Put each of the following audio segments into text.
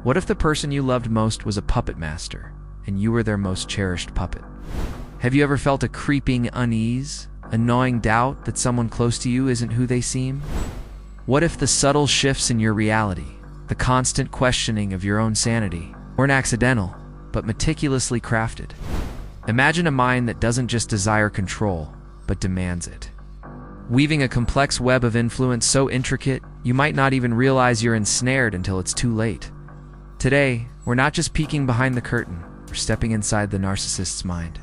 What if the person you loved most was a puppet master, and you were their most cherished puppet? Have you ever felt a creeping unease, a gnawing doubt that someone close to you isn't who they seem? What if the subtle shifts in your reality, the constant questioning of your own sanity, weren't accidental, but meticulously crafted? Imagine a mind that doesn't just desire control, but demands it. Weaving a complex web of influence so intricate, you might not even realize you're ensnared until it's too late. Today, we're not just peeking behind the curtain, we're stepping inside the narcissist's mind.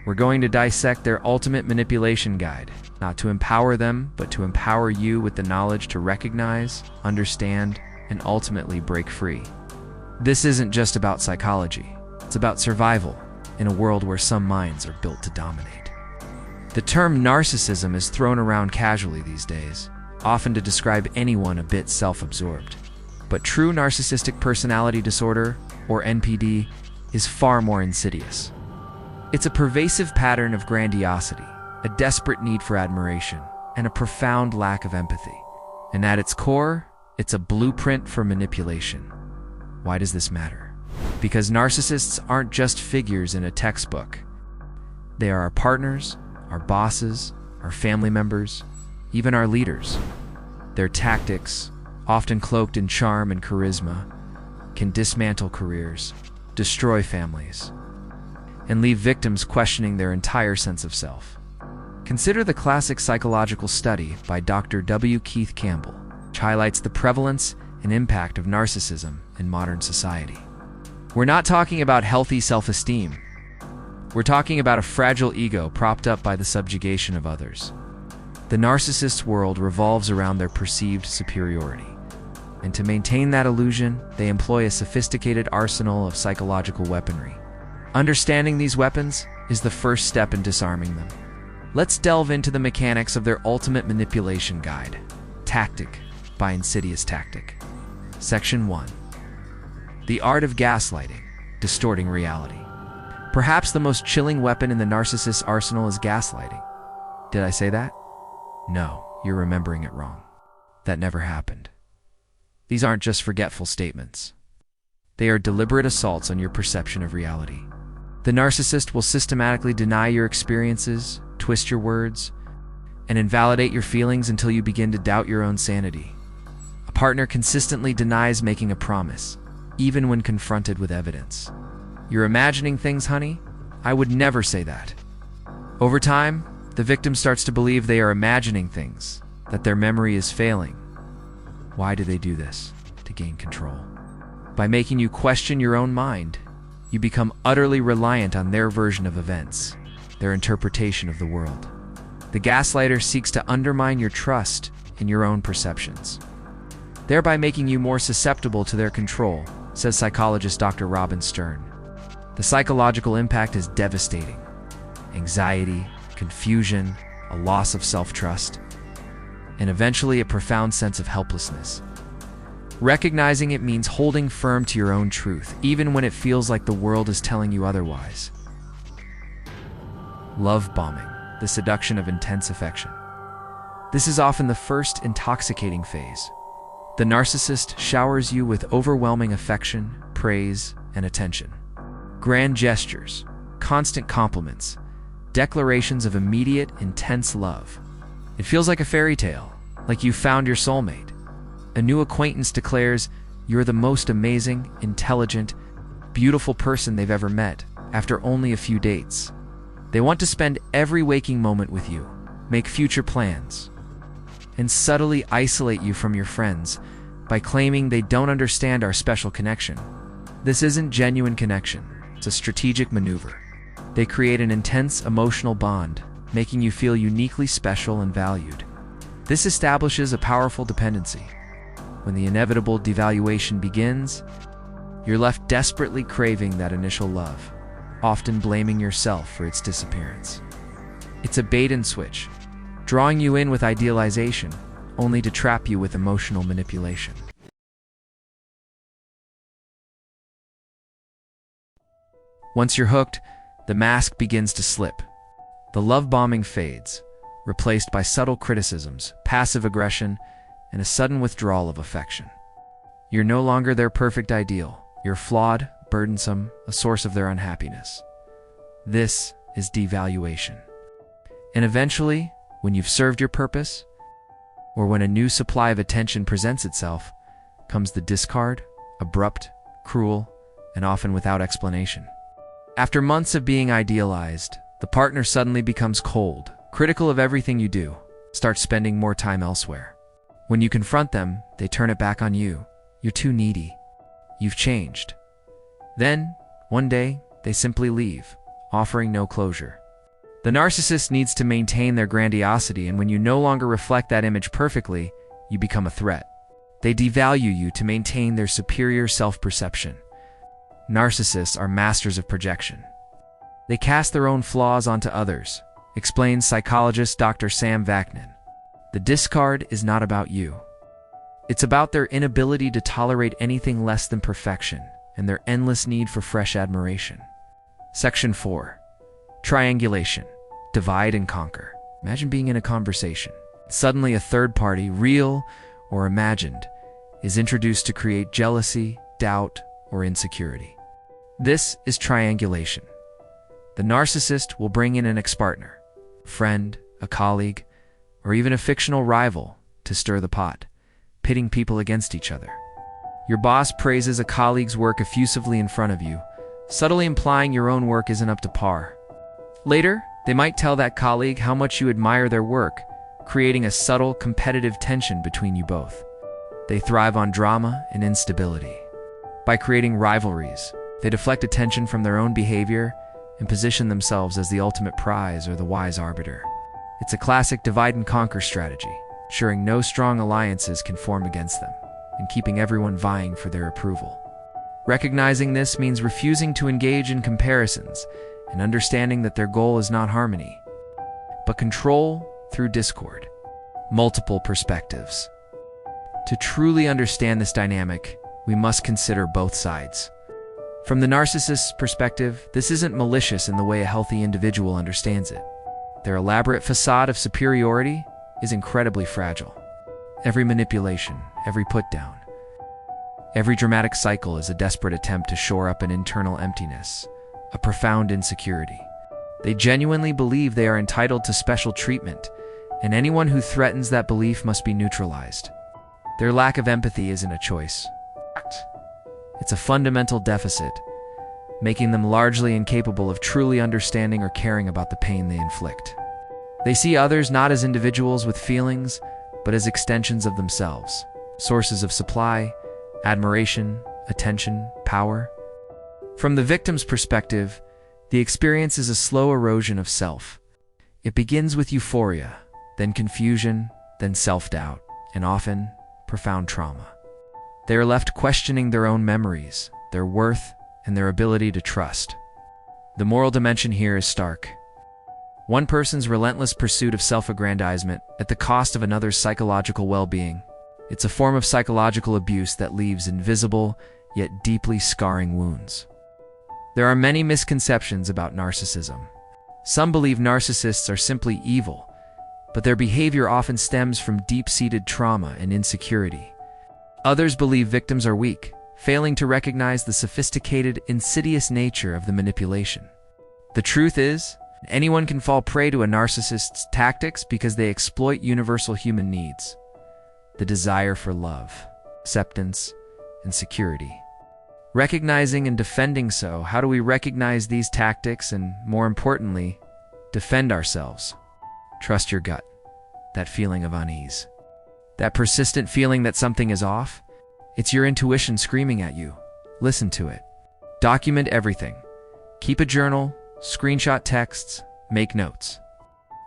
We're going to dissect their ultimate manipulation guide, not to empower them, but to empower you with the knowledge to recognize, understand, and ultimately break free. This isn't just about psychology, it's about survival in a world where some minds are built to dominate. The term narcissism is thrown around casually these days, often to describe anyone a bit self-absorbed. But true narcissistic personality disorder, or NPD, is far more insidious. It's a pervasive pattern of grandiosity, a desperate need for admiration, and a profound lack of empathy. And at its core, it's a blueprint for manipulation. Why does this matter? Because narcissists aren't just figures in a textbook. They are our partners, our bosses, our family members, even our leaders. Their tactics, often cloaked in charm and charisma, can dismantle careers, destroy families, and leave victims questioning their entire sense of self. Consider the classic psychological study by Dr. W. Keith Campbell, which highlights the prevalence and impact of narcissism in modern society. We're not talking about healthy self-esteem. We're talking about a fragile ego propped up by the subjugation of others. The narcissist's world revolves around their perceived superiority. And to maintain that illusion, they employ a sophisticated arsenal of psychological weaponry. Understanding these weapons is the first step in disarming them. Let's delve into the mechanics of their ultimate manipulation guide, Tactic by Insidious Tactic. Section 1. The art of gaslighting, distorting reality. Perhaps the most chilling weapon in the narcissist's arsenal is gaslighting. Did I say that? No, you're remembering it wrong. That never happened. These aren't just forgetful statements. They are deliberate assaults on your perception of reality. The narcissist will systematically deny your experiences, twist your words, and invalidate your feelings until you begin to doubt your own sanity. A partner consistently denies making a promise, even when confronted with evidence. You're imagining things, honey? I would never say that. Over time, the victim starts to believe they are imagining things, that their memory is failing. Why do they do this? To gain control. By making you question your own mind, you become utterly reliant on their version of events, their interpretation of the world. The gaslighter seeks to undermine your trust in your own perceptions, thereby making you more susceptible to their control, says psychologist Dr. Robin Stern. The psychological impact is devastating. Anxiety, confusion, a loss of self-trust, and eventually a profound sense of helplessness. Recognizing it means holding firm to your own truth, even when it feels like the world is telling you otherwise. Love bombing, the seduction of intense affection. This is often the first intoxicating phase. The narcissist showers you with overwhelming affection, praise, and attention. Grand gestures, constant compliments, declarations of immediate, intense love. It feels like a fairy tale, like you found your soulmate. A new acquaintance declares you're the most amazing, intelligent, beautiful person they've ever met after only a few dates. They want to spend every waking moment with you, make future plans, and subtly isolate you from your friends by claiming they don't understand our special connection. This isn't genuine connection. It's a strategic maneuver. They create an intense emotional bond, making you feel uniquely special and valued. This establishes a powerful dependency. When the inevitable devaluation begins, you're left desperately craving that initial love, often blaming yourself for its disappearance. It's a bait and switch, drawing you in with idealization, only to trap you with emotional manipulation. Once you're hooked, the mask begins to slip. The love bombing fades, replaced by subtle criticisms, passive aggression, and a sudden withdrawal of affection. You're no longer their perfect ideal. You're flawed, burdensome, a source of their unhappiness. This is devaluation. And eventually, when you've served your purpose, or when a new supply of attention presents itself, comes the discard, abrupt, cruel, and often without explanation. After months of being idealized, the partner suddenly becomes cold, critical of everything you do, starts spending more time elsewhere. When you confront them, they turn it back on you. You're too needy. You've changed. Then, one day, they simply leave, offering no closure. The narcissist needs to maintain their grandiosity, and when you no longer reflect that image perfectly, you become a threat. They devalue you to maintain their superior self-perception. Narcissists are masters of projection. They cast their own flaws onto others, explains psychologist Dr. Sam Vaknin. The discard is not about you. It's about their inability to tolerate anything less than perfection and their endless need for fresh admiration. Section 4. Triangulation. Divide and conquer. Imagine being in a conversation. Suddenly a third party, real or imagined, is introduced to create jealousy, doubt, or insecurity. This is triangulation. The narcissist will bring in an ex-partner, a friend, a colleague, or even a fictional rival to stir the pot, pitting people against each other. Your boss praises a colleague's work effusively in front of you, subtly implying your own work isn't up to par. Later, they might tell that colleague how much you admire their work, creating a subtle competitive tension between you both. They thrive on drama and instability. By creating rivalries, they deflect attention from their own behavior and position themselves as the ultimate prize or the wise arbiter. It's a classic divide and conquer strategy, ensuring no strong alliances can form against them, and keeping everyone vying for their approval. Recognizing this means refusing to engage in comparisons and understanding that their goal is not harmony, but control through discord. Multiple perspectives. To truly understand this dynamic, we must consider both sides. From the narcissist's perspective, this isn't malicious in the way a healthy individual understands it. Their elaborate facade of superiority is incredibly fragile. Every manipulation, every put-down, every dramatic cycle is a desperate attempt to shore up an internal emptiness, a profound insecurity. They genuinely believe they are entitled to special treatment, and anyone who threatens that belief must be neutralized. Their lack of empathy isn't a choice. It's a fundamental deficit, making them largely incapable of truly understanding or caring about the pain they inflict. They see others not as individuals with feelings, but as extensions of themselves, sources of supply, admiration, attention, power. From the victim's perspective, the experience is a slow erosion of self. It begins with euphoria, then confusion, then self-doubt, and often profound trauma. They are left questioning their own memories, their worth, and their ability to trust. The moral dimension here is stark. One person's relentless pursuit of self-aggrandizement at the cost of another's psychological well-being. It's a form of psychological abuse that leaves invisible, yet deeply scarring wounds. There are many misconceptions about narcissism. Some believe narcissists are simply evil, but their behavior often stems from deep-seated trauma and insecurity. Others believe victims are weak, failing to recognize the sophisticated, insidious nature of the manipulation. The truth is, anyone can fall prey to a narcissist's tactics because they exploit universal human needs: the desire for love, acceptance, and security. Recognizing and defending so, how do we recognize these tactics and, more importantly, defend ourselves? Trust your gut, that feeling of unease. That persistent feeling that something is off? It's your intuition screaming at you. Listen to it. Document everything. Keep a journal, screenshot texts, make notes.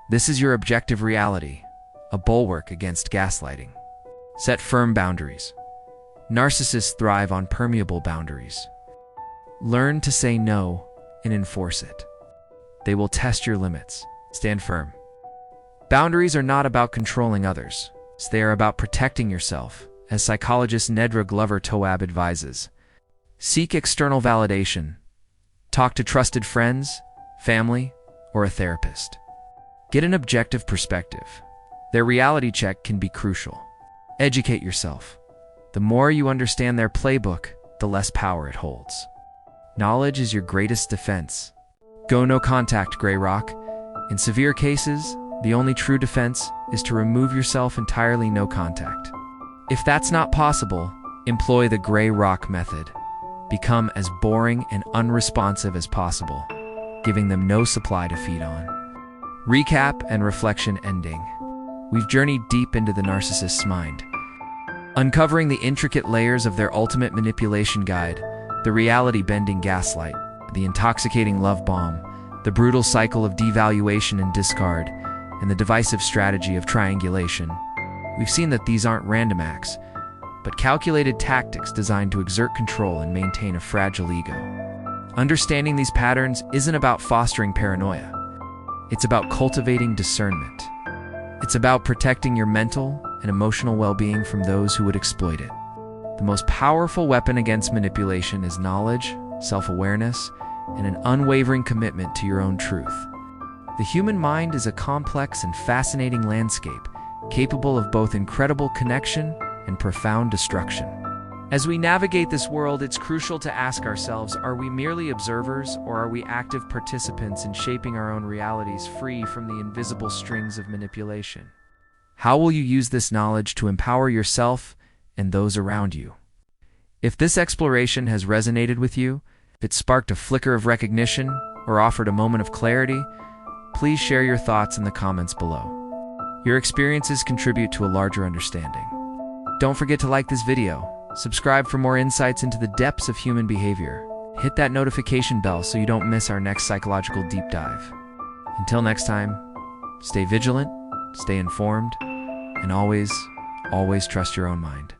This is your objective reality, a bulwark against gaslighting. Set firm boundaries. Narcissists thrive on permeable boundaries. Learn to say no and enforce it. They will test your limits. Stand firm. Boundaries are not about controlling others. They are about protecting yourself, as psychologist Nedra Glover-Toab advises. Seek external validation. Talk to trusted friends, family, or a therapist. Get an objective perspective. Their reality check can be crucial. Educate yourself. The more you understand their playbook, the less power it holds. Knowledge is your greatest defense. Go no contact, Gray Rock. In severe cases, the only true defense is to remove yourself entirely, no contact. If that's not possible, employ the Gray Rock method. Become as boring and unresponsive as possible, giving them no supply to feed on. Recap and reflection ending. We've journeyed deep into the narcissist's mind, uncovering the intricate layers of their ultimate manipulation guide, the reality-bending gaslight, the intoxicating love bomb, the brutal cycle of devaluation and discard, and the divisive strategy of triangulation. We've seen that these aren't random acts, but calculated tactics designed to exert control and maintain a fragile ego. Understanding these patterns isn't about fostering paranoia. It's about cultivating discernment. It's about protecting your mental and emotional well-being from those who would exploit it. The most powerful weapon against manipulation is knowledge, self-awareness, and an unwavering commitment to your own truth. The human mind is a complex and fascinating landscape, capable of both incredible connection and profound destruction. As we navigate this world, it's crucial to ask ourselves, are we merely observers, or are we active participants in shaping our own realities free from the invisible strings of manipulation? How will you use this knowledge to empower yourself and those around you? If this exploration has resonated with you, if it sparked a flicker of recognition or offered a moment of clarity, please share your thoughts in the comments below. Your experiences contribute to a larger understanding. Don't forget to like this video, subscribe for more insights into the depths of human behavior, hit that notification bell so you don't miss our next psychological deep dive. Until next time, stay vigilant, stay informed, and always trust your own mind.